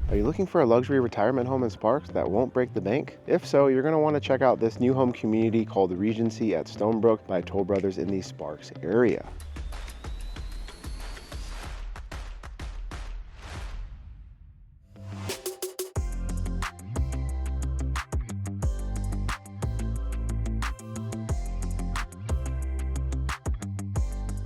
Are you looking for a luxury retirement home in Sparks that won't break the bank? If so, you're going to want to check out this new home community called Regency at Stonebrook by Toll Brothers in the Sparks area.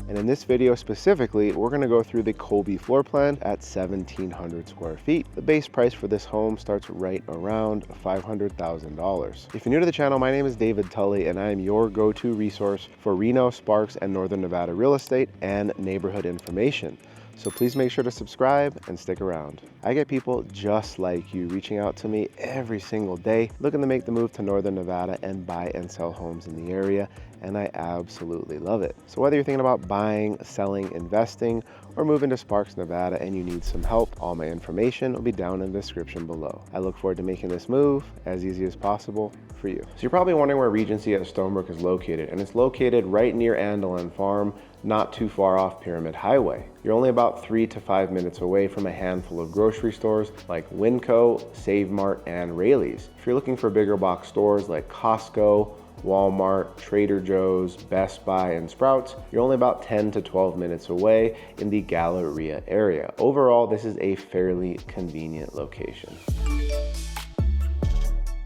And in this video specifically, we're going to go through the Colby floor plan at 1,700 square feet. The base price for this home starts right around $500,000. If you're new to the channel, my name is David Tully, and I am your go-to resource for Reno, Sparks, and Northern Nevada real estate and neighborhood information. So please make sure to subscribe and stick around. I get people just like you reaching out to me every single day, looking to make the move to Northern Nevada and buy and sell homes in the area, and I absolutely love it. So whether you're thinking about buying, selling, investing, or moving to Sparks, Nevada, and you need some help, all my information will be down in the description below. I look forward to making this move as easy as possible for you. So you're probably wondering where Regency at Stonebrook is located, and it's located right near Andelin Farm, not too far off Pyramid Highway. You're only about 3 to 5 minutes away from a handful of grocery stores like Winco, Save Mart, and Raley's. If you're looking for bigger box stores like Costco, Walmart, Trader Joe's, Best Buy, and Sprouts, you're only about 10 to 12 minutes away in the Galleria area. Overall, this is a fairly convenient location.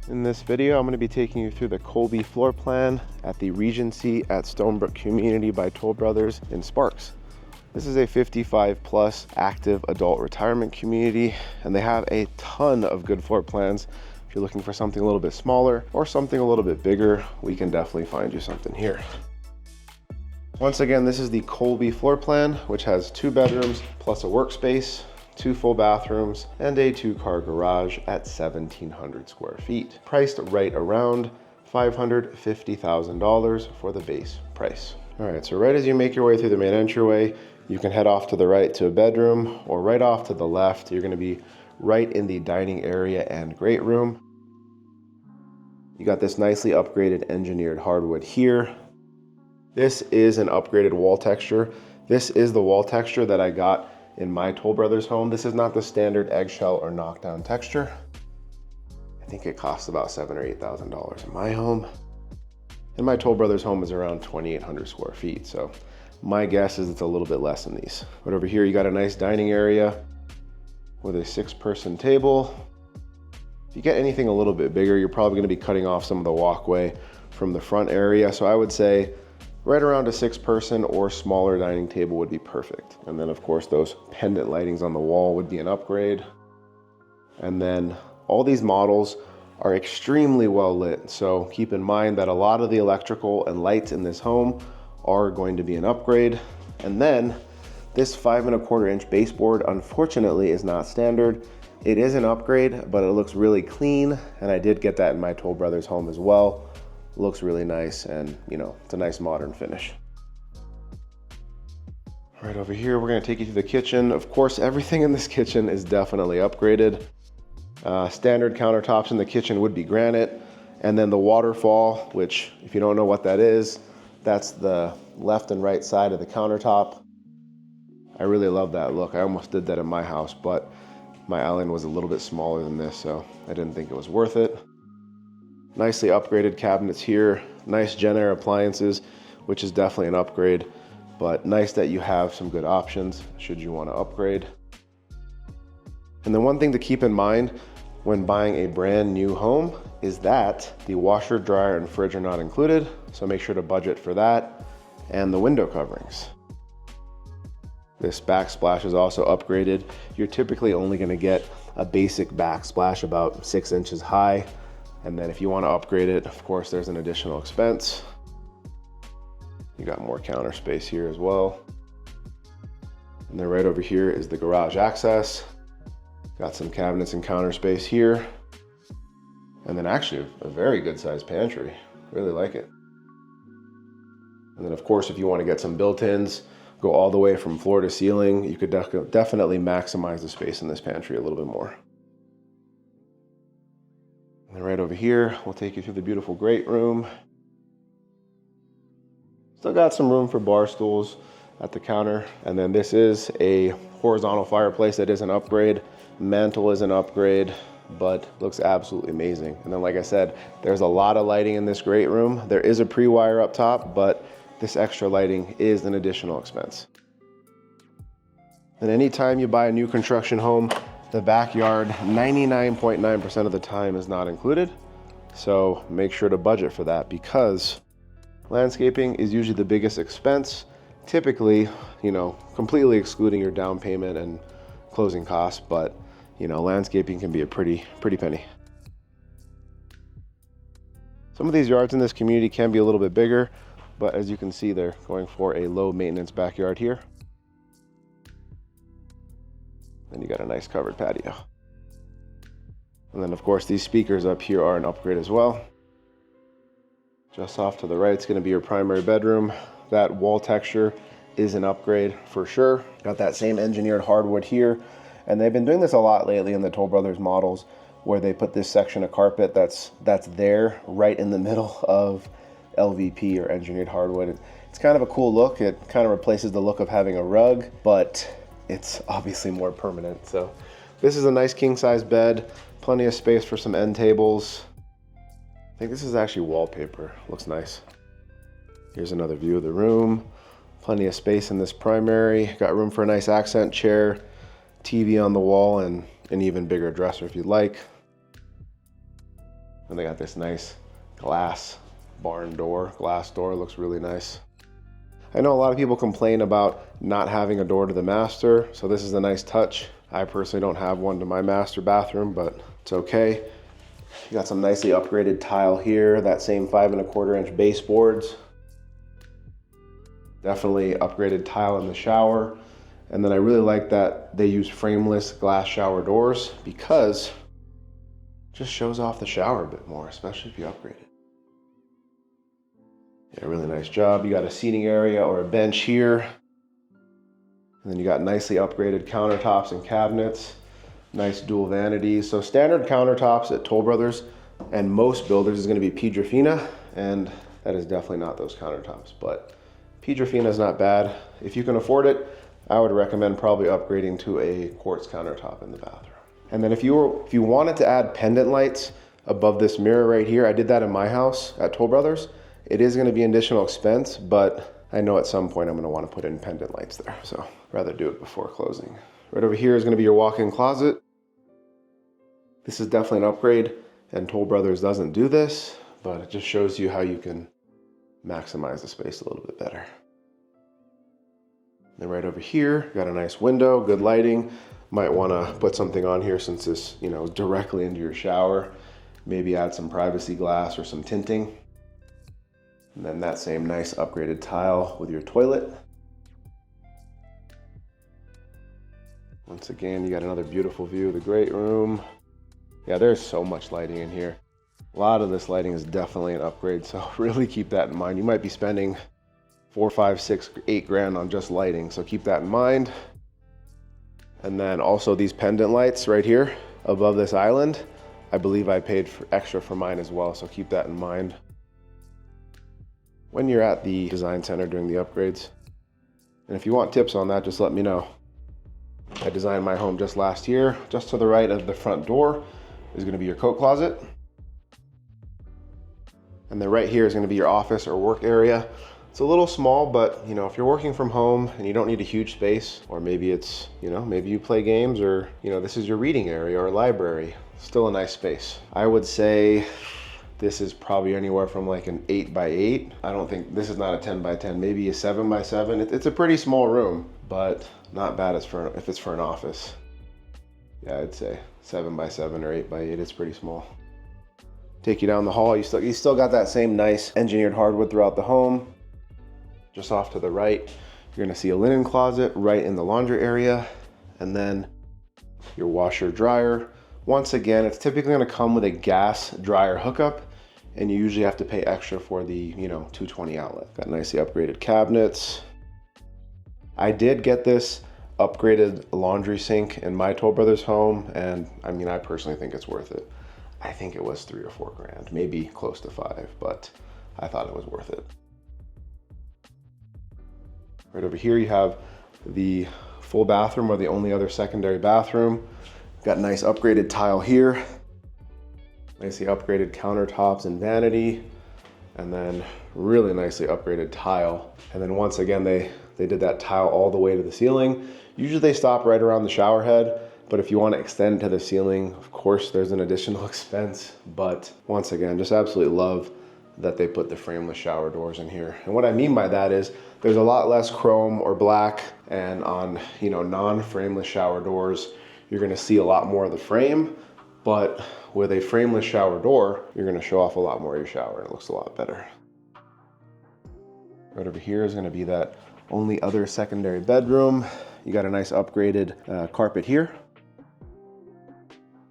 In this video, I'm going to be taking you through the Colby floor plan at the Regency at Stonebrook community by Toll Brothers in Sparks. This is a 55 plus active adult retirement community, and they have a ton of good floor plans. If you're looking for something a little bit smaller or something a little bit bigger, we can definitely find you something here. Once again, this is the Colby floor plan, which has 2 bedrooms plus a workspace, 2 full bathrooms, and a 2-car garage at 1,700 square feet. Priced right around $550,000 for the base price. All right, so right as you make your way through the main entryway, you can head off to the right to a bedroom, or right off to the left. You're gonna be right in the dining area and great room. You got this nicely upgraded engineered hardwood here. This is an upgraded wall texture. This is the wall texture that I got in my Toll Brothers home. This is not the standard eggshell or knockdown texture. I think it costs about $7,000 or $8,000 in my home. And my Toll Brothers home is around 2,800 square feet. So my guess is it's a little bit less than these. But over here, you got a nice dining area with a 6-person table. If you get anything a little bit bigger, you're probably gonna be cutting off some of the walkway from the front area. So I would say right around a 6-person or smaller dining table would be perfect. And then of course, those pendant lightings on the wall would be an upgrade. And then all these models are extremely well lit. So keep in mind that a lot of the electrical and lights in this home are going to be an upgrade. And then this 5¼ inch baseboard, unfortunately, is not standard. It is an upgrade, but it looks really clean. And I did get that in my Toll Brothers home as well. Looks really nice, and you know, it's a nice modern finish. Right over here, we're gonna take you to the kitchen. Of course, everything in this kitchen is definitely upgraded. Standard countertops in the kitchen would be granite. And then the waterfall, which if you don't know what that is, that's the left and right side of the countertop. I really love that look. I almost did that in my house, but my island was a little bit smaller than this, so I didn't think it was worth it. Nicely upgraded cabinets here, nice Jenn-Air appliances, which is definitely an upgrade, but nice that you have some good options should you want to upgrade. And then one thing to keep in mind when buying a brand new home is that the washer, dryer, and fridge are not included, so make sure to budget for that, and the window coverings. This backsplash is also upgraded. You're typically only going to get a basic backsplash about 6 inches high. And then if you want to upgrade it, of course, there's an additional expense. You got more counter space here as well. And then right over here is the garage access. Got some cabinets and counter space here. And then actually a very good sized pantry. Really like it. And then of course, if you want to get some built-ins, go all the way from floor to ceiling, you could definitely maximize the space in this pantry a little bit more. And right over here, we'll take you through the beautiful great room. Still got some room for bar stools at the counter. And then this is a horizontal fireplace that is an upgrade. Mantle is an upgrade, but looks absolutely amazing. And then, like I said, there's a lot of lighting in this great room. There is a pre-wire up top, but this extra lighting is an additional expense. And anytime you buy a new construction home, the backyard 99.9% of the time is not included. So make sure to budget for that, because landscaping is usually the biggest expense, typically, completely excluding your down payment and closing costs, but landscaping can be a pretty penny. Some of these yards in this community can be a little bit bigger, but as you can see, they're going for a low maintenance backyard here. Then you got a nice covered patio. And then of course these speakers up here are an upgrade as well. Just off to the right, it's going to be your primary bedroom. That wall texture is an upgrade for sure. Got that same engineered hardwood here. And they've been doing this a lot lately in the Toll Brothers models, where they put this section of carpet that's there right in the middle of LVP or engineered hardwood. It's kind of a cool look. It kind of replaces the look of having a rug, but it's obviously more permanent. So this is a nice king size bed, plenty of space for some end tables. I think this is actually wallpaper. Looks nice. Here's another view of the room. Plenty of space in this primary. Got room for a nice accent chair, TV on the wall, and an even bigger dresser if you'd like. And they got this nice glass glass door. Looks really nice. I know a lot of people complain about not having a door to the master, so this is a nice touch. I personally don't have one to my master bathroom, but it's okay. You got some nicely upgraded tile here, that same 5 1/4 inch baseboards. Definitely upgraded tile in the shower. And then I really like that they use frameless glass shower doors, because it just shows off the shower a bit more, especially if you upgrade it. Yeah, really nice job. You got a seating area or a bench here. And then you got nicely upgraded countertops and cabinets. Nice dual vanities. So standard countertops at Toll Brothers and most builders is going to be Piedrafina, and that is definitely not those countertops. But Piedrafina is not bad. If you can afford it, I would recommend probably upgrading to a quartz countertop in the bathroom. And then if you wanted to add pendant lights above this mirror right here, I did that in my house at Toll Brothers. It is going to be an additional expense, but I know at some point I'm going to want to put in pendant lights there, so I'd rather do it before closing. Right over here is going to be your walk-in closet. This is definitely an upgrade, and Toll Brothers doesn't do this, but it just shows you how you can maximize the space a little bit better. Then right over here, got a nice window, good lighting. Might want to put something on here since this, directly into your shower. Maybe add some privacy glass or some tinting. And then that same nice upgraded tile with your toilet. Once again, you got another beautiful view of the great room. Yeah, there's so much lighting in here. A lot of this lighting is definitely an upgrade, so really keep that in mind. You might be spending 4, 5, 6, 8 grand on just lighting, so keep that in mind. And then also these pendant lights right here above this island, I believe I paid extra for mine as well, so keep that in mind when you're at the design center doing the upgrades. And if you want tips on that, just let me know. I designed my home just last year. Just to the right of the front door is going to be your coat closet. And then right here is going to be your office or work area. It's a little small, but if you're working from home and you don't need a huge space, or maybe it's, maybe you play games, or, this is your reading area or library, still a nice space. I would say this is probably anywhere from like an 8 by 8. I don't think this is not a 10 by 10, maybe a 7 by 7. It's a pretty small room, but not bad if it's for an office. Yeah, I'd say 7 by 7 or 8 by 8. It's pretty small. Take you down the hall. You still got that same nice engineered hardwood throughout the home. Just off to the right, you're gonna see a linen closet right in the laundry area, and then your washer dryer. Once again, it's typically gonna come with a gas dryer hookup, and you usually have to pay extra for the 220 outlet. Got nicely upgraded cabinets. I did get this upgraded laundry sink in my Toll Brothers home, and I personally think it's worth it. I think it was 3 or 4 grand, maybe close to 5, but I thought it was worth it. Right over here, you have the full bathroom, or the only other secondary bathroom. Got nice upgraded tile here. Nicely upgraded countertops and vanity. And then really nicely upgraded tile. And then once again, they did that tile all the way to the ceiling. Usually they stop right around the shower head, but if you want to extend to the ceiling, of course, there's an additional expense. But once again, just absolutely love that they put the frameless shower doors in here. And what I mean by that is there's a lot less chrome or black, and on, you know, non-frameless shower doors, you're gonna see a lot more of the frame, but with a frameless shower door, you're gonna show off a lot more of your shower and it looks a lot better. Right over here is gonna be that only other secondary bedroom. You got a nice upgraded carpet here.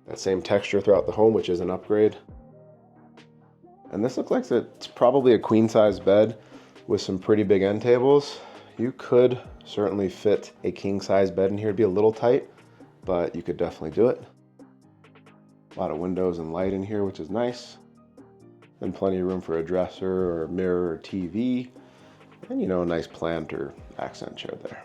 That same texture throughout the home, which is an upgrade. And this looks like it's probably a queen size bed with some pretty big end tables. You could certainly fit a king size bed in here. It'd be a little tight, but you could definitely do it. A lot of windows and light in here, which is nice. And plenty of room for a dresser or a mirror or TV. And, you know, a nice plant or accent chair there.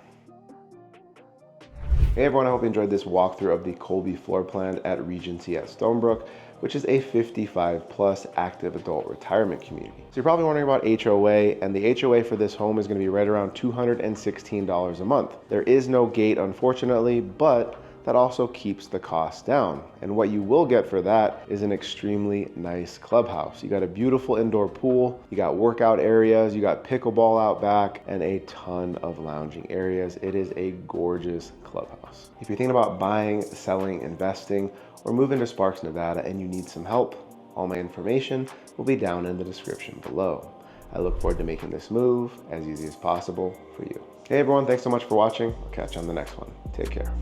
Hey everyone, I hope you enjoyed this walkthrough of the Colby floor plan at Regency at Stonebrook, which is a 55+ active adult retirement community. So you're probably wondering about HOA, and the HOA for this home is gonna be right around $216 a month. There is no gate, unfortunately, but that also keeps the cost down. And what you will get for that is an extremely nice clubhouse. You got a beautiful indoor pool, you got workout areas, you got pickleball out back, and a ton of lounging areas. It is a gorgeous clubhouse. If you're thinking about buying, selling, investing, or moving to Sparks, Nevada, and you need some help, all my information will be down in the description below. I look forward to making this move as easy as possible for you. Hey everyone, thanks so much for watching. I'll catch you on the next one. Take care.